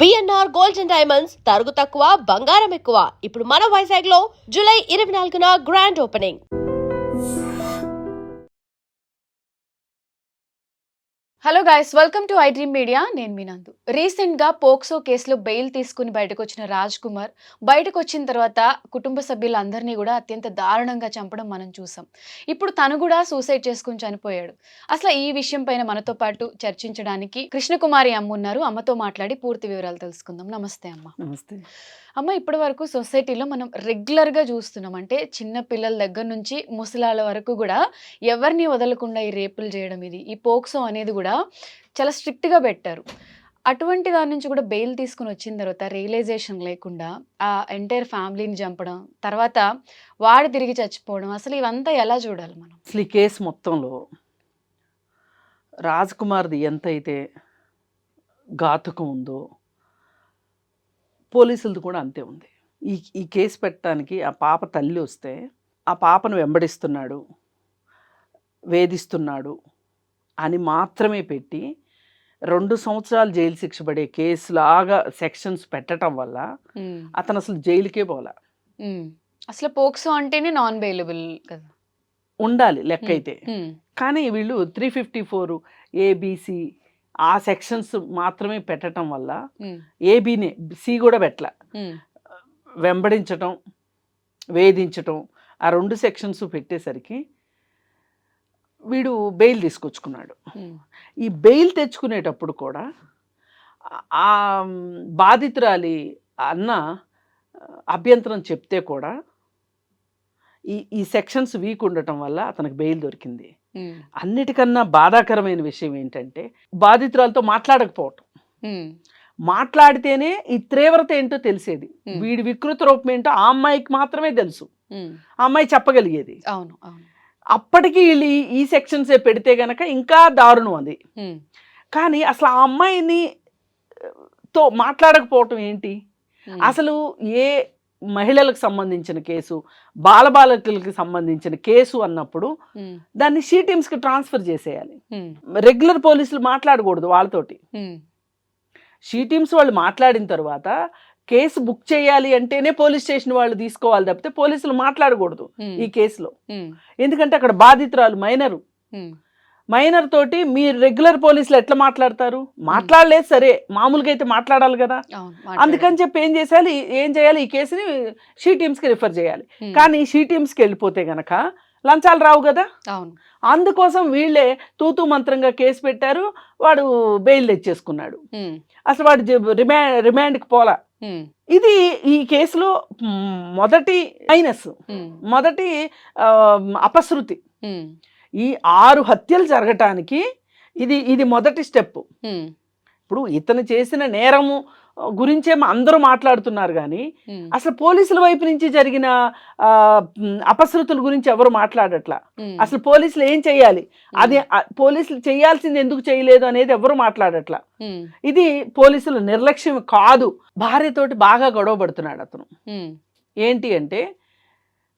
BNR gold and diamonds తరుగు తక్కువ బంగారం ఎక్కువ. ఇప్పుడు మన వైజాగ్ లో జూలై 24న grand opening. Hello guys, welcome to I dream media. నేను మీ నందు. రీసెంట్గా పోక్సో కేసులో బెయిల్ తీసుకుని బయటకు వచ్చిన రాజ్ కుమార్ బయటకు వచ్చిన తర్వాత కుటుంబ సభ్యులందరినీ కూడా అత్యంత దారుణంగా చంపడం మనం చూసాం. ఇప్పుడు తను కూడా సూసైడ్ చేసుకుని చనిపోయాడు. అసలు ఈ విషయం పైన మనతో పాటు చర్చించడానికి కృష్ణకుమారి అమ్మ ఉన్నారు. అమ్మతో మాట్లాడి పూర్తి వివరాలు తెలుసుకుందాం. నమస్తే అమ్మ. నమస్తే అమ్మ, ఇప్పటి వరకు సొసైటీలో మనం రెగ్యులర్గా చూస్తున్నాం, అంటే చిన్న పిల్లల దగ్గర నుంచి ముసలాల వరకు కూడా ఎవరిని వదలకుండా ఈ రేపులు చేయడం, ఈ పోక్సో అనేది కూడా చాలా స్ట్రిక్ట్గా పెట్టారు. అటువంటి దాని నుంచి కూడా బెయిల్ తీసుకుని వచ్చిన తర్వాత రియలైజేషన్ లేకుండా ఆ ఎంటైర్ ఫ్యామిలీని చంపడం, తర్వాత వాడు తిరిగి చచ్చిపోవడం, అసలు ఇవంతా ఎలా చూడాలి మనం? అసలు ఈ కేసు మొత్తంలో రాజ్ కుమార్ది ఎంతైతే ఘాతుకం ఉందో పోలీసులది కూడా అంతే ఉంది. ఈ కేసు పెట్టడానికి ఆ పాప తల్లి వస్తే ఆ పాపను వెంబడిస్తున్నాడు, వేధిస్తున్నాడు అని మాత్రమే పెట్టి 2 సంవత్సరాలు జైలు శిక్ష పడే కేసులాగా సెక్షన్స్ పెట్టడం వల్ల అతను అసలు జైలుకే పోలా. అసలు పోక్సో అంటేనే నాన్ బెయిలబుల్ కదా, ఉండాలి లెక్క అయితే. కానీ వీళ్ళు 354 ఏబిసి ఆ సెక్షన్స్ మాత్రమే పెట్టడం వల్ల ఏబీనే సి కూడా పెట్టల, వెంబడించటం, వేధించటం, ఆ 2 సెక్షన్స్ పెట్టేసరికి వీడు బెయిల్ తీసుకొచ్చుకున్నాడు. ఈ బెయిల్ తెచ్చుకునేటప్పుడు కూడా ఆ బాధితురాలి అన్న అభ్యంతరం చెప్తే కూడా ఈ సెక్షన్స్ వీక్ ఉండటం వల్ల అతనికి బెయిల్ దొరికింది. అన్నిటికన్నా బాధాకరమైన విషయం ఏంటంటే బాధితురాలతో మాట్లాడకపోవటం. మాట్లాడితేనే ఈ తీవ్రత ఏంటో తెలిసేది, వీడి వికృత రూపం ఏంటో ఆ అమ్మాయికి మాత్రమే తెలుసు, ఆ అమ్మాయి చెప్పగలిగేది. అప్పటికి వీళ్ళు ఈ సెక్షన్సే పెడితే గనక ఇంకా దారుణం అది. కానీ అసలు ఆ అమ్మాయిని తో మాట్లాడకపోవటం ఏంటి? అసలు ఏ మహిళలకు సంబంధించిన కేసు, బాలబాలికలకు సంబంధించిన కేసు అన్నప్పుడు దాన్ని షీ టీమ్స్కి ట్రాన్స్ఫర్ చేసేయాలి. రెగ్యులర్ పోలీసులు మాట్లాడకూడదు వాళ్ళతోటి. షీ టీమ్స్ వాళ్ళు మాట్లాడిన తర్వాత కేసు బుక్ చేయాలి అంటేనే పోలీస్ స్టేషన్ వాళ్ళు తీసుకోవాలి తప్పితే పోలీసులు మాట్లాడకూడదు ఈ కేసులో. ఎందుకంటే అక్కడ బాధితురాలు మైనర్ తోటి మీరు రెగ్యులర్ పోలీసులు ఎట్లా మాట్లాడతారు? మాట్లాడలేదు సరే, మామూలుగా అయితే మాట్లాడాలి కదా. అందుకని చెప్పి ఏం చేయాలి, ఈ కేసుని షీ టీమ్స్కి రిఫర్ చేయాలి. కానీ షీ టీమ్స్కి వెళ్ళిపోతే గనక లంచాలు రావు కదా. అందుకోసం వీళ్ళే తూతూ మంత్రంగా కేసు పెట్టారు, వాడు బెయిల్ తెచ్చేసుకున్నాడు. అసలు వాడు రిమాండ్కి పోలా. ఇది ఈ కేసులో మొదటి మైనస్, మొదటి అపశృతి. ఈ 6 హత్యలు జరగటానికి ఇది మొదటి స్టెప్. ఇప్పుడు ఇతను చేసిన నేరము గురించే అందరూ మాట్లాడుతున్నారు కానీ అసలు పోలీసుల వైపు నుంచి జరిగిన అపశృతుల గురించి ఎవరు మాట్లాడట్లా. అసలు పోలీసులు ఏం చెయ్యాలి, అది పోలీసులు చేయాల్సింది ఎందుకు చేయలేదు అనేది ఎవరు మాట్లాడట్లా. ఇది పోలీసుల నిర్లక్ష్యం కాదు. భార్యతోటి బాగా గొడవ పడుతున్నాడు అతను. ఏంటి అంటే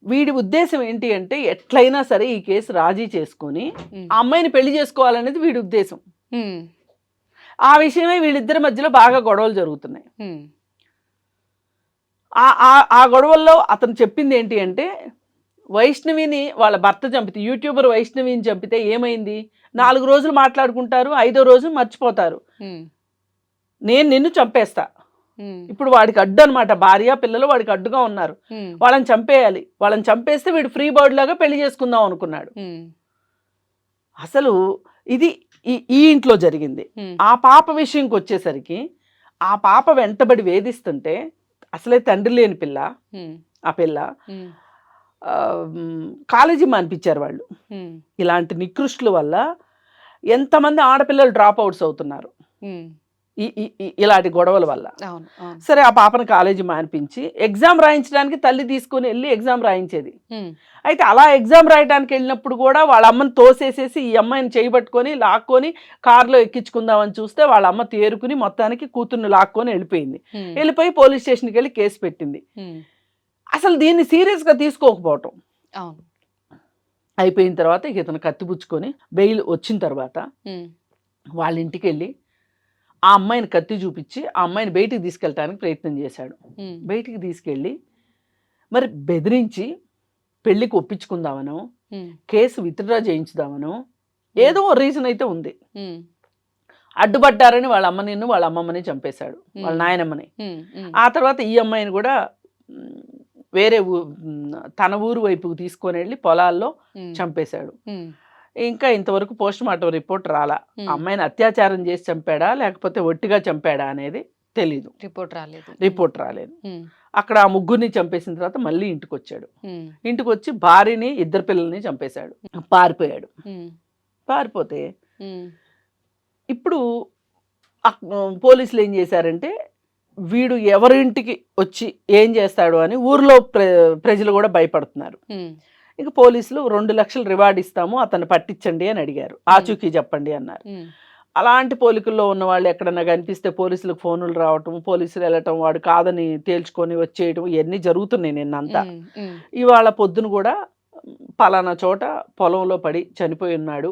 వీడి ఉద్దేశం ఏంటి అంటే ఎట్లయినా సరే ఈ కేసు రాజీ చేసుకొని ఆ అమ్మాయిని పెళ్లి చేసుకోవాలనేది వీడి ఉద్దేశం. ఆ విషయమే వీళ్ళిద్దరి మధ్యలో బాగా గొడవలు జరుగుతున్నాయి. ఆ గొడవల్లో అతను చెప్పింది ఏంటి అంటే వైష్ణవిని వాళ్ళ భర్త చంపితే, యూట్యూబర్ వైష్ణవిని చంపితే ఏమైంది, 4 రోజులు మాట్లాడుకుంటారు, 5వ రోజు మర్చిపోతారు, నేను నిన్ను చంపేస్తా. ఇప్పుడు వాడికి అడ్డు అనమాట, భార్య పిల్లలు వాడికి అడ్డుగా ఉన్నారు, వాళ్ళని చంపేయాలి, వాళ్ళని చంపేస్తే వీడు ఫ్రీ బర్డ్ లాగా పెళ్లి చేసుకుందాం అనుకున్నాడు. అసలు ఇది ఈ ఇంట్లో జరిగింది. ఆ పాప విషయంకి వచ్చేసరికి ఆ పాప వెంటబడి వేధిస్తుంటే అసలే తండ్రి లేని పిల్ల, ఆ పిల్ల కాలేజీ మానిపించారు వాళ్ళు. ఇలాంటి నికృష్టుల వల్ల ఎంతమంది ఆడపిల్లలు డ్రాప్ అవుట్స్ అవుతున్నారు ఇలాంటి గొడవల వల్ల. సరే, ఆ పాపను కాలేజీ మానిపించి ఎగ్జామ్ రాయించడానికి తల్లి తీసుకుని వెళ్ళి ఎగ్జామ్ రాయించేది. అయితే అలా ఎగ్జామ్ రాయడానికి వెళ్ళినప్పుడు కూడా వాళ్ళ అమ్మని తోసేసేసి ఈ అమ్మాయిని చేయబట్టుకొని లాక్కొని కారులో ఎక్కించుకుందామని చూస్తే వాళ్ళ అమ్మ తేరుకుని మొత్తానికి కూతుర్ని లాక్కొని వెళ్ళిపోయి పోలీస్ స్టేషన్కి వెళ్ళి కేసు పెట్టింది. అసలు దీన్ని సీరియస్గా తీసుకోకపోవటం. అయిపోయిన తర్వాత ఇతను కత్తిపుచ్చుకొని బెయిల్ వచ్చిన తర్వాత వాళ్ళ ఇంటికి వెళ్ళి ఆ అమ్మాయిని కత్తి చూపించి ఆ అమ్మాయిని బయటికి తీసుకెళ్ళటానికి ప్రయత్నం చేశాడు. బయటికి తీసుకెళ్ళి మరి బెదిరించి పెళ్లికి ఒప్పించుకుందామనో, కేసు విత్డ్రా చేయించుదామనో ఏదో రీజన్ అయితే ఉంది. అడ్డుపడ్డారని వాళ్ళ అమ్మమ్మని చంపేశాడు, వాళ్ళ నాయనమ్మని. ఆ తర్వాత ఈ అమ్మాయిని కూడా వేరే తన ఊరు వైపుకు తీసుకొని వెళ్ళి పొలాల్లో చంపేశాడు. ఇంకా ఇంతవరకు పోస్ట్ మార్టం రిపోర్ట్ రాలా. అమ్మాయిని అత్యాచారం చేసి చంపాడా లేకపోతే ఒట్టిగా చంపాడా అనేది తెలీదు, రిపోర్ట్ రాలేదు. అక్కడ ఆ ముగ్గురిని చంపేసిన తర్వాత మళ్ళీ ఇంటికి వచ్చాడు. ఇంటికి వచ్చి భార్యని 2 పిల్లల్ని చంపేశాడు, పారిపోయాడు. పారిపోతే ఇప్పుడు పోలీసులు ఏం చేశారంటే వీడు ఎవరింటికి వచ్చి ఏం చేస్తాడు అని ఊర్లో ప్రజలు కూడా భయపడుతున్నారు. ఇక పోలీసులు 2 లక్షలు రివార్డ్ ఇస్తాము, అతన్ని పట్టించండి అని అడిగారు. ఆచూకీ చెప్పండి అన్నారు. అలాంటి పోలికల్లో ఉన్న వాళ్ళు ఎక్కడన్నా కనిపిస్తే పోలీసులకు ఫోనులు రావటం, పోలీసులు వెళ్ళటం, వాడు కాదని తేల్చుకొని వచ్చేయటం ఇవన్నీ జరుగుతున్నాయి నిన్నంతా. ఇవాళ పొద్దున కూడా పలానా చోట పొలంలో పడి చనిపోయి ఉన్నాడు,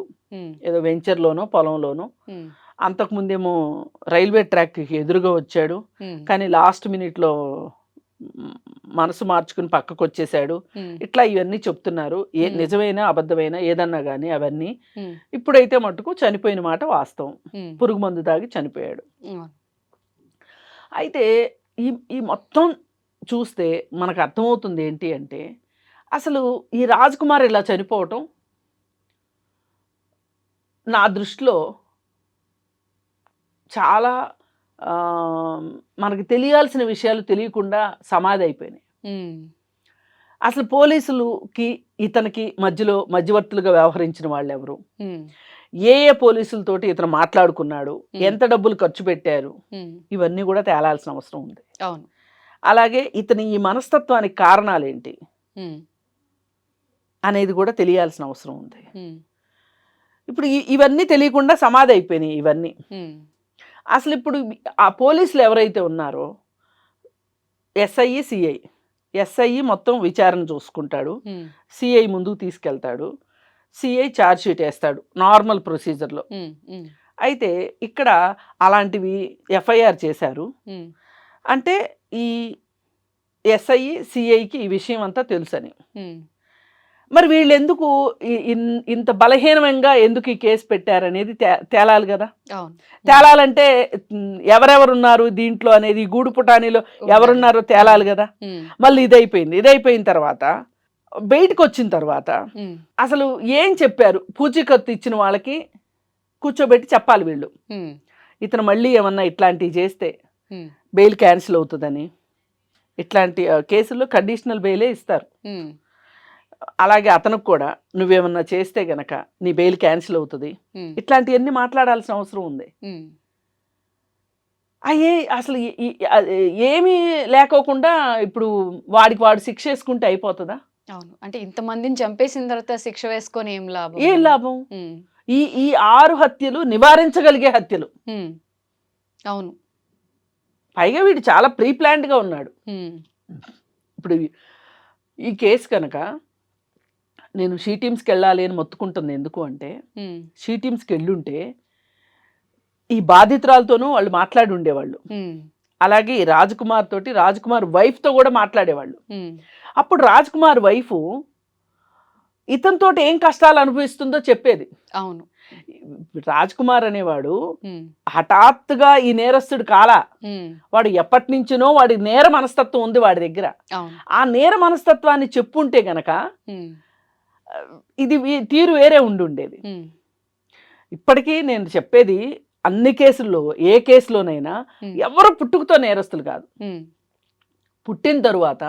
ఏదో వెంచర్లోనో పొలంలోనో. అంతకుముందేమో రైల్వే ట్రాక్కి ఎదురుగా వచ్చాడు, కానీ లాస్ట్ మినిట్లో మనసు మార్చుకుని పక్కకు వచ్చేసాడు. ఇట్లా ఇవన్నీ చెప్తున్నారు. నిజమైన అబద్ధమైన ఏదన్నా కానీ అవన్నీ. ఇప్పుడైతే మటుకు చనిపోయిన మాట వాస్తవం, పురుగు మందు తాగి చనిపోయాడు. అయితే ఈ మొత్తం చూస్తే మనకు అర్థమవుతుంది ఏంటి అంటే అసలు ఈ రాజ్ కుమార్ ఇలా చనిపోవటం నా దృష్టిలో చాలా మనకు తెలియాల్సిన విషయాలు తెలియకుండా సమాధి అయిపోయినాయి. అసలు పోలీసులకి ఇతనికి మధ్యలో మధ్యవర్తులుగా వ్యవహరించిన వాళ్ళు ఎవరు, ఏ పోలీసులతోటి ఇతను మాట్లాడుకున్నాడు, ఎంత డబ్బులు ఖర్చు పెట్టారు, ఇవన్నీ కూడా తేలాల్సిన అవసరం ఉంది. అలాగే ఇతని ఈ మనస్తత్వానికి కారణాలు ఏంటి అనేది కూడా తెలియాల్సిన అవసరం ఉంది. ఇప్పుడు ఇవన్నీ తెలియకుండా సమాధి అయిపోయినాయి ఇవన్నీ. అసలు ఇప్పుడు ఆ పోలీసులు ఎవరైతే ఉన్నారో ఎస్ఐ మొత్తం విచారణ చూసుకుంటాడు, సిఐ ముందుకు తీసుకెళ్తాడు, సిఐ ఛార్జ్ షీట్ వేస్తాడు నార్మల్ ప్రొసీజర్లో. అయితే ఇక్కడ అలాంటివి ఎఫ్ఐఆర్ చేశారు అంటే ఈ ఎస్ఐ సిఐకి ఈ విషయం అంతా తెలుసని. మరి వీళ్ళు ఎందుకు ఇంత బలహీనంగా ఎందుకు ఈ కేసు పెట్టారనేది తేలాలి కదా. తేలాలంటే ఎవరెవరున్నారు దీంట్లో అనేది, గూడు పుటానీలో ఎవరున్నారో తేలాలి కదా. మళ్ళీ ఇదైపోయిన తర్వాత బయటకు వచ్చిన తర్వాత అసలు ఏం చెప్పారు, పూచీకత్తు ఇచ్చిన వాళ్ళకి కూర్చోబెట్టి చెప్పాలి వీళ్ళు. ఇతను మళ్ళీ ఏమన్నా ఇట్లాంటివి చేస్తే బెయిల్ క్యాన్సిల్ అవుతుందని, ఇట్లాంటి కేసుల్లో కండిషనల్ బెయిలే ఇస్తారు. అలాగే అతనికి కూడా నువ్వేమన్నా చేస్తే గనక నీ బెయిల్ క్యాన్సిల్ అవుతుంది, ఇట్లాంటివన్నీ మాట్లాడాల్సిన అవసరం ఉంది. అసలు ఏమీ లేకోకుండా ఇప్పుడు వాడు శిక్ష వేసుకుంటే అయిపోతుందా? అవును, అంటే ఇంతమందిని చంపేసిన తర్వాత శిక్ష వేసుకొని ఏం లాభం? ఈ 6 హత్యలు నివారించగలిగే హత్యలు. అవును, పైగా వీడు చాలా ప్రీ ప్లాన్డ్ గా ఉన్నాడు. ఇప్పుడు ఈ కేసు కనుక నేను షీ టీమ్స్కి వెళ్ళాలి అని మొత్తుకుంటుంది. ఎందుకు అంటే షీ టీమ్స్కి వెళ్ళుంటే ఈ బాధితురాలతోనూ వాళ్ళు మాట్లాడి ఉండేవాళ్ళు. అలాగే రాజ్ కుమార్ వైఫ్తో కూడా మాట్లాడేవాళ్ళు. అప్పుడు రాజ్ కుమార్ వైఫ్ ఇతనితో ఏం కష్టాలు అనుభవిస్తుందో చెప్పేది. అవును, రాజ్ కుమార్ అనేవాడు హఠాత్తుగా ఈ నేరస్తుడు కాలా, వాడు ఎప్పటి నుంచినో వాడి నేర మనస్తత్వం ఉంది వాడి దగ్గర. ఆ నేర మనస్తత్వాన్ని చెప్పుంటే గనక ఇది తీరు వేరే ఉండుండేది. ఇప్పటికీ నేను చెప్పేది అన్ని కేసుల్లో ఏ కేసులోనైనా ఎవరు పుట్టుకతో నేరస్తులు కాదు. పుట్టిన తరువాత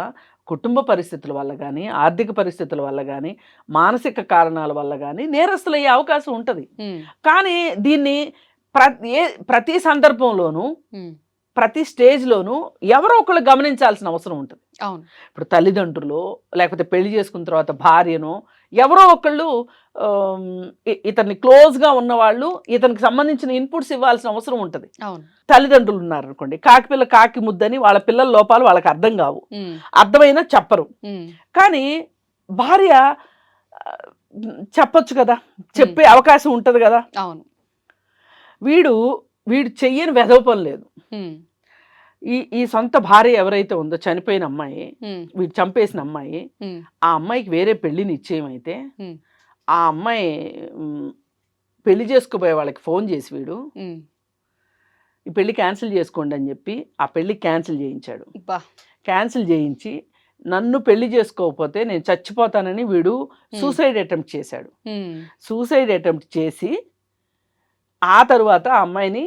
కుటుంబ పరిస్థితుల వల్ల కానీ, ఆర్థిక పరిస్థితుల వల్ల కానీ, మానసిక కారణాల వల్ల కానీ నేరస్తులు అయ్యే అవకాశం ఉంటుంది. కానీ దీన్ని ప్రతి సందర్భంలోనూ ప్రతి స్టేజ్లోనూ ఎవరో ఒకళ్ళు గమనించాల్సిన అవసరం ఉంటుంది. ఇప్పుడు తల్లిదండ్రులు లేకపోతే పెళ్లి చేసుకున్న తర్వాత భార్యను ఎవరో ఒకళ్ళు ఇతన్ని క్లోజ్గా ఉన్నవాళ్ళు ఇతనికి సంబంధించిన ఇన్పుట్స్ ఇవ్వాల్సిన అవసరం ఉంటుంది. తల్లిదండ్రులు ఉన్నారు అనుకోండి, కాకి పిల్ల కాకి ముద్దని వాళ్ళ పిల్లల లోపాలు వాళ్ళకి అర్థం కావు, అర్థమైనా చెప్పరు. కానీ భార్య చెప్పొచ్చు కదా, చెప్పే అవకాశం ఉంటుంది కదా. అవును, వీడు వీడు చెయ్యని వెధవ పని లేదు. ఉమ్, ఈ సొంత భార్య ఎవరైతే ఉందో చనిపోయిన అమ్మాయి, ఉమ్, వీడు చంపేసిన అమ్మాయి, ఉమ్, ఆ అమ్మాయికి వేరే పెళ్లి నిశ్చయం అయితే ఉమ్, ఆ అమ్మాయి పెళ్లి చేసుకుపోయే వాళ్ళకి ఫోన్ చేసి వీడు ఉమ్. ఈ పెళ్లి క్యాన్సిల్ చేసుకోండి అని చెప్పి ఆ పెళ్లి క్యాన్సిల్ చేయించాడు. బా. క్యాన్సిల్ చేయించి నన్ను పెళ్లి చేసుకోకపోతే నేను చచ్చిపోతానని వీడు సూసైడ్ అటెంప్ట్ చేశాడు. ఉమ్, సూసైడ్ అటెంప్ట్ చేసి ఆ తరువాత ఆ అమ్మాయిని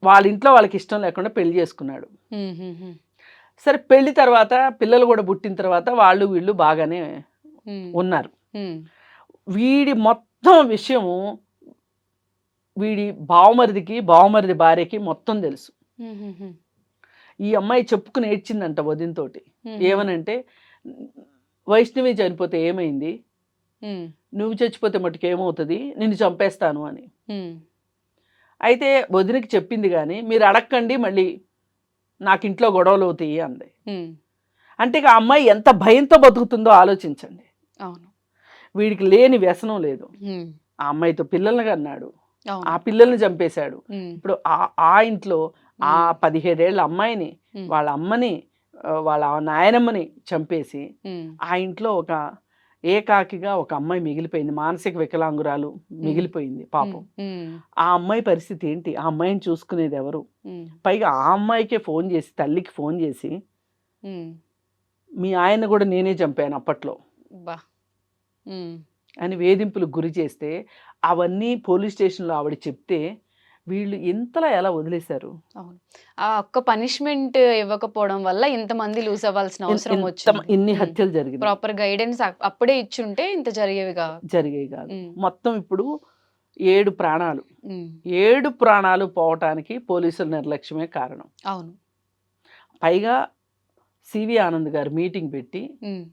వాళ్ళ ఇంట్లో వాళ్ళకి ఇష్టం లేకుండా పెళ్లి చేసుకున్నాడు. ఉమ్, ఉమ్, ఉమ్, సరే పెళ్లి తర్వాత పిల్లలు కూడా పుట్టిన తర్వాత వాళ్ళు వీళ్ళు బాగానే ఉమ్, ఉన్నారు. ఉమ్, వీడి మొత్తం విషయము వీడి బావమరిది భార్యకి మొత్తం తెలుసు. ఉమ్, ఉమ్, ఉమ్, ఈ అమ్మాయి చెప్పుకుని ఏడ్చిందంట వదినతోటి. ఉమ్, ఏమనంటే, వైష్ణవి చనిపోతే ఏమైంది, ఉమ్, నువ్వు చచ్చిపోతే మటుకు ఏమవుతుంది, నిన్ను చంపేస్తాను అని. ఉమ్, అయితే వదినకి చెప్పింది కానీ మీరు అడక్కండి మళ్ళీ నాకు ఇంట్లో గొడవలు అవుతాయి అంది. ఉమ్. అంటే ఇక ఆ అమ్మాయి ఎంత భయంతో బతుకుతుందో ఆలోచించండి. అవును. వీడికి లేని వ్యసనం లేదు. ఉమ్, ఆ అమ్మాయితో పిల్లల్ని కన్నాడు, అవును. ఆ పిల్లల్ని చంపేశాడు. ఉమ్, ఇప్పుడు ఆ ఇంట్లో ఆ 17 ఏళ్ల అమ్మాయిని, ఉమ్, వాళ్ళ అమ్మని, వాళ్ళ నాయనమ్మని చంపేసి ఉమ్, ఆ ఇంట్లో ఒక ఏకాకిగా ఒక అమ్మాయి మిగిలిపోయింది, మానసిక వికలాంగురాలు మిగిలిపోయింది పాపం. ఉమ్, ఆ అమ్మాయి పరిస్థితి ఏంటి, ఆ అమ్మాయిని చూసుకునేది ఎవరు? ఉమ్, పైగా ఆ అమ్మాయికే ఫోన్ చేసి, తల్లికి ఫోన్ చేసి, ఉమ్. మీ ఆయన కూడా నేనే చంపాను అప్పట్లో బా. ఉమ్, అని వేధింపులకు గురి చేస్తే అవన్నీ పోలీస్ స్టేషన్లో ఆవిడ చెప్తే వీళ్ళు ఇంతలా ఎలా వదిలేశారు? అవును. ఆ ఒక్క పనిష్మెంట్ ఇవ్వకపోవడం వల్ల ఇంతమంది లూజ్ అవ్వాల్సిన అవసరం వచ్చింది. ఇన్ని హత్యలు జరిగినాయి. ప్రాపర్ గైడెన్స్ అప్పుడే ఇచ్చుంటే ఇంత జరిగేవి కాదు. జరిగేవి కాదు. ఉమ్, మొత్తం ఇప్పుడు 7 ప్రాణాలు, ఉమ్, 7 ప్రాణాలు పోవటానికి పోలీసుల నిర్లక్ష్యమే కారణం. అవును. పైగా సివి ఆనంద్ గారు మీటింగ్ పెట్టి ఉమ్,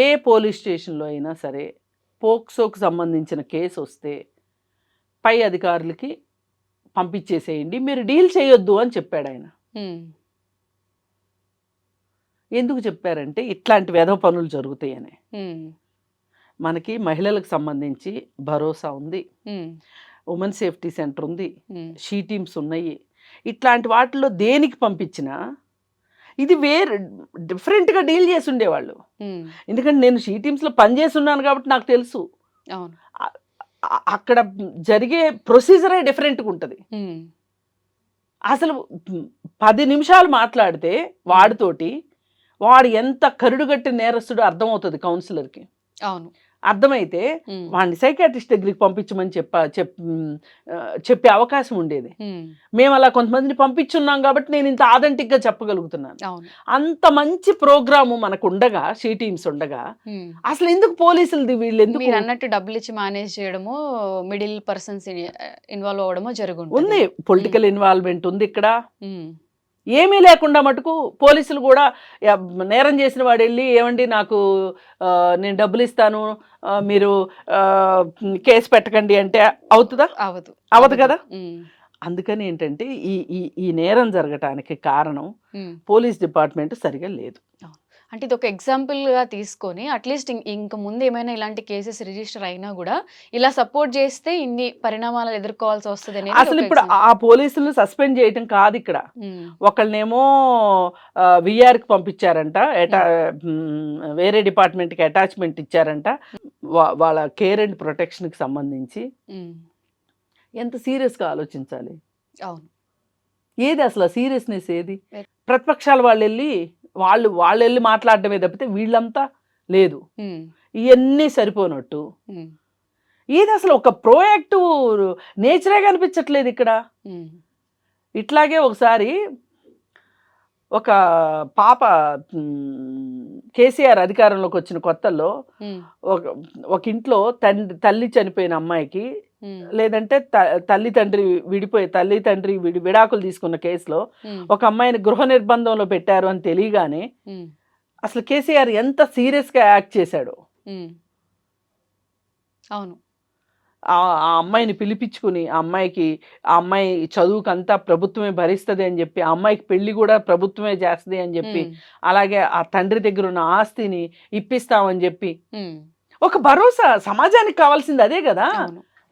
ఏ పోలీస్ స్టేషన్లో అయినా సరే పోక్సోకు సంబంధించిన కేసు వస్తే పై అధికారులకి పంపించేసేయండి, మీరు డీల్ చేయొద్దు అని చెప్పాడు ఆయన. ఉమ్, ఎందుకు చెప్పారంటే ఇట్లాంటి వెధవ పనులు జరుగుతాయని. ఉమ్, మనకి మహిళలకు సంబంధించి భరోసా ఉంది, ఉమ్, ఉమెన్ సేఫ్టీ సెంటర్ ఉంది, ఉమ్, షీ టీమ్స్ ఉన్నాయి. ఇట్లాంటి వాటిల్లో దేనికి పంపించినా ఇది వేరే డిఫరెంట్గా డీల్ చేసి ఉండేవాళ్ళు. ఉమ్, ఎందుకంటే నేను షీ టీమ్స్లో పనిచేసి ఉన్నాను కాబట్టి నాకు తెలుసు. అవును. అక్కడ జరిగే ప్రొసీజరే డిఫరెంట్గా ఉంటుంది. ఉమ్, అసలు 10 నిమిషాలు మాట్లాడితే వాడితోటి వాడు ఎంత కరుడుగట్టి నేరస్తుడు అర్థమవుతుంది కౌన్సిలర్కి. అవును. అర్థమైతే ఉమ్, వాడిని సైకాట్రిస్ట్ దగ్గరికి పంపించమని చెప్పే అవకాశం ఉండేది. ఉమ్, మేము అలా కొంతమందిని పంపించున్నాం కాబట్టి నేను ఇంత ఆథెంటిక్గా చెప్పగలుగుతున్నాను. అవును. అంత మంచి ప్రోగ్రాము మనకు ఉండగా, షీ టీమ్స్ ఉండగా ఉమ్. అసలు ఎందుకు పోలీసులది వీళ్ళు ఎందుకు మీరు అన్నట్టు డబ్బులు ఇచ్చి మేనేజ్ చేయడము, మిడిల్ పర్సన్స్ ఇన్వాల్వ్ అవ్వడమో జరుగుతుంది. ఉంది, పొలిటికల్ ఇన్వాల్వ్మెంట్ ఉంది ఇక్కడ. ఉమ్, ఏమీ లేకుండా మటుకు పోలీసులు కూడా నేరం చేసిన వాడు వెళ్ళి ఏమండి నాకు నేను డబ్బులు ఇస్తాను, మీరు కేసు పెట్టకండి అంటే అవుతుందా? అవదు కదా. అందుకని ఏంటంటే ఈ నేరం జరగటానికి కారణం పోలీస్ డిపార్ట్మెంట్ సరిగా లేదు. అంటే ఇది ఒక ఎగ్జాంపుల్గా తీసుకొని అట్లీస్ట్ ఇంక ముందు ఏమైనా ఇలాంటి కేసెస్ రిజిస్టర్ అయినా కూడా ఇలా సపోర్ట్ చేస్తే ఇన్ని పరిణామాలు ఎదుర్కోవాల్సి వస్తుంది అనేది. అసలు ఇప్పుడు ఆ పోలీసులను సస్పెండ్ చేయటం కాదు ఇక్కడ. ఒకళ్ళనేమో విఆర్కి పంపించారంట, వేరే డిపార్ట్మెంట్కి అటాచ్మెంట్ ఇచ్చారంట, వాళ్ళ కేర్ అండ్ ప్రొటెక్షన్కి సంబంధించి. ఎంత సీరియస్గా ఆలోచించాలి. అవును. ఏది అసలు సీరియస్నెస్ ఏది? ప్రతిపక్షాల వాళ్ళు వెళ్ళి మాట్లాడటమే తప్పితే వీళ్ళంతా లేదు. ఇవన్నీ సరిపోనట్టు ఏది అసలు ఒక ప్రోయాక్టివ్ నేచరే కనిపించట్లేదు ఇక్కడ. ఇట్లాగే ఒకసారి ఒక పాప కేసీఆర్ అధికారంలోకి వచ్చిన కొత్తల్లో ఒక ఇంట్లో తల్లి చనిపోయిన అమ్మాయికి, లేదంటే తల్లి తండ్రి విడాకులు తీసుకున్న కేసులో ఒక అమ్మాయిని గృహ నిర్బంధంలో పెట్టారు అని తెలియగానే అసలు కేసీఆర్ ఎంత సీరియస్గా యాక్ట్ చేశాడు. అవును. ఆ అమ్మాయిని పిలిపించుకుని ఆ అమ్మాయి చదువుకంతా ప్రభుత్వమే భరిస్తుంది అని చెప్పి, ఆ అమ్మాయికి పెళ్లి కూడా ప్రభుత్వమే చేస్తుంది అని చెప్పి, అలాగే ఆ తండ్రి దగ్గర ఉన్న ఆస్తిని ఇప్పిస్తామని చెప్పి ఒక భరోసా. సమాజానికి కావాల్సింది అదే కదా.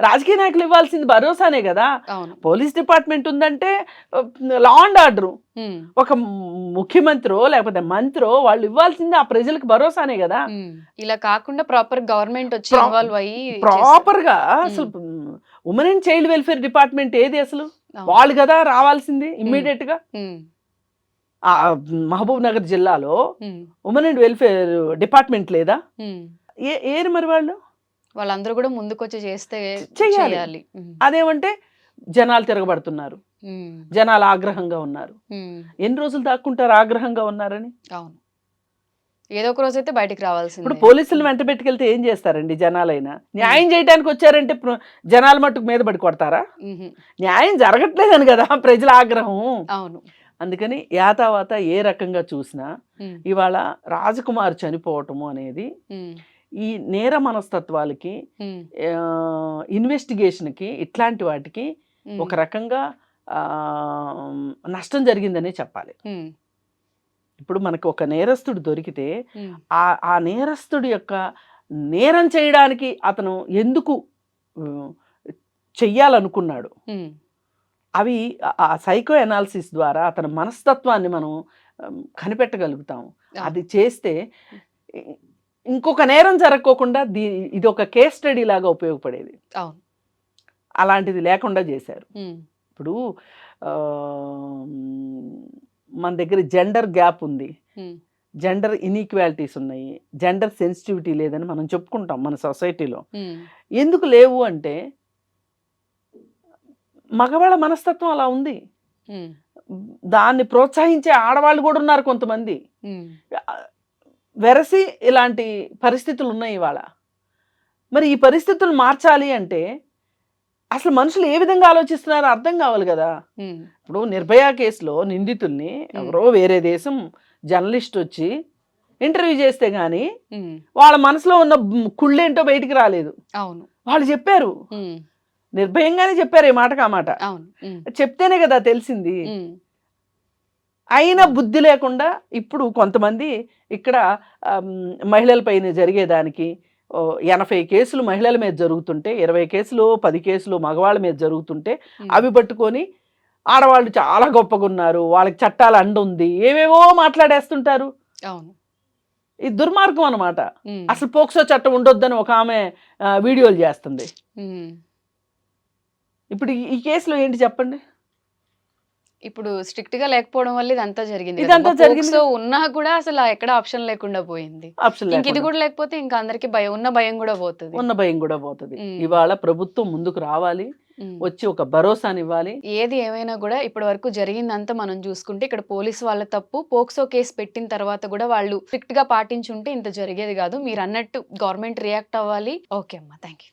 రాజకీయ నాయకులు ఇవ్వాల్సింది భరోసానే కదా. అవును. పోలీస్ డిపార్ట్మెంట్ ఉందంటే లా అండ్ ఆర్డర్, ఒక ముఖ్యమంత్రో లేకపోతే మంత్రో వాళ్ళు ఇవ్వాల్సింది ఆ ప్రజలకు భరోసానే కదా. ఇలా కాకుండా ప్రాపర్ గవర్నమెంట్ వచ్చి Pro- ఇన్వాల్వ్ అయ్యి ప్రాపర్ గా అసలు women and child welfare department ఏది అసలు? వాళ్ళు కదా రావాల్సింది ఇమ్మీడియట్ గా. ఆ మహబూబ్ నగర్ జిల్లాలో ఉమెన్ అండ్ వెల్ఫేర్ డిపార్ట్మెంట్ లేదా? ఏరు మరి వాళ్ళందరూ కూడా ముందుకొచ్చి చేస్తే చెయ్యాలి. చేయాలి. అదేమంటే జనాలు తిరగబడుతున్నారు, జనాలు ఆగ్రహంగా ఉన్నారు. ఎన్ని రోజులు దాక్కుంటారు ఆగ్రహంగా ఉన్నారని? అవును, ఏదో ఒక రోజు అయితే బయటికి రావాల్సింది. ఇప్పుడు పోలీసులు వెంట పెట్టుకెళ్తే ఏం చేస్తారండి జనాలైనా? న్యాయం చేయడానికి వచ్చారంటే జనాల మట్టుకు మీద పడి కొడతారా? న్యాయం జరగట్లేదని కదా ప్రజల ఆగ్రహం. అవును. అందుకని యాతావాత ఏ రకంగా చూసినా ఇవాళ రాజకుమార్ చనిపోవటము అనేది ఈ నేర మనస్తత్వాలకి, ఇన్వెస్టిగేషన్కి, ఇట్లాంటి వాటికి ఒక రకంగా నష్టం జరిగిందనే చెప్పాలి. ఇప్పుడు మనకు ఒక నేరస్తుడు దొరికితే ఆ నేరస్తుడి యొక్క నేరం చేయడానికి అతను ఎందుకు చెయ్యాలనుకున్నాడు, అవి ఆ సైకో అనాలిసిస్ ద్వారా అతని మనస్తత్వాన్ని మనం కనిపెట్టగలుగుతాము. అది చేస్తే ఇంకొక నేరం జరగకోకుండా ఇది ఒక కేస్ స్టడీ లాగా ఉపయోగపడేది. అలాంటిది లేకుండా చేశారు. ఇప్పుడు మన దగ్గర జెండర్ గ్యాప్ ఉంది, జెండర్ ఇన్ఈక్వాలిటీస్ ఉన్నాయి, జెండర్ సెన్సిటివిటీ లేదని మనం చెప్పుకుంటాం మన సొసైటీలో. ఎందుకు లేవు అంటే మగవాళ్ళ మనస్తత్వం అలా ఉంది. దాన్ని ప్రోత్సహించే ఆడవాళ్ళు కూడా ఉన్నారు కొంతమంది. వెరసి ఇలాంటి పరిస్థితులు ఉన్నాయి ఇవాళ. మరి ఈ పరిస్థితులు మార్చాలి అంటే అసలు మనుషులు ఏ విధంగా ఆలోచిస్తున్నారో అర్థం కావాలి కదా. ఇప్పుడు నిర్భయ కేసులో నిందితుల్ని ఎవరో వేరే దేశం జర్నలిస్ట్ వచ్చి ఇంటర్వ్యూ చేస్తే గానీ వాళ్ళ మనసులో ఉన్న కుళ్ళేంటో బయటికి రాలేదు. అవును, వాళ్ళు చెప్పారు, నిర్భయంగానే చెప్పారు, ఈ మాటకు ఆ మాట. చెప్తేనే కదా తెలిసింది. అయినా బుద్ధి లేకుండా ఇప్పుడు కొంతమంది ఇక్కడ మహిళల పైన జరిగేదానికి 80 కేసులు మహిళల మీద జరుగుతుంటే, 20 కేసులు 10 కేసులు మగవాళ్ళ మీద జరుగుతుంటే అవి పట్టుకొని ఆడవాళ్ళు చాలా గొప్పగా ఉన్నారు, వాళ్ళకి చట్టాల అండ ఉంది, ఏవేవో మాట్లాడేస్తుంటారు. ఇది దుర్మార్గం అన్నమాట. అసలు పోక్సో చట్టం ఉండొద్దని ఒక ఆమె వీడియోలు చేస్తుంది. ఇప్పుడు ఈ కేసులో ఏంటి చెప్పండి? ఇప్పుడు స్ట్రిక్ట్ గా లేకపోవడం వల్ల ఇదంతా జరిగింది. సో ఉన్నా కూడా అసలు ఎక్కడ ఆప్షన్ లేకుండా పోయింది. ఇది కూడా లేకపోతే ఇంకా అందరికి ఉన్న భయం కూడా పోతుంది. ఇవాళ ప్రభుత్వం ముందుకు రావాలి, వచ్చి ఒక భరోసాని ఇవ్వాలి. ఏది ఏమైనా కూడా ఇప్పటి వరకు జరిగిందంతా మనం చూసుకుంటే ఇక్కడ పోలీసు వాళ్ళ తప్పు. పోక్సో కేసు పెట్టిన తర్వాత కూడా వాళ్ళు స్ట్రిక్ట్ గా పాటించుంటే ఇంత జరిగేది కాదు. మీరు అన్నట్టు గవర్నమెంట్ రియాక్ట్ అవ్వాలి. ఓకే అమ్మా, థ్యాంక్ యూ.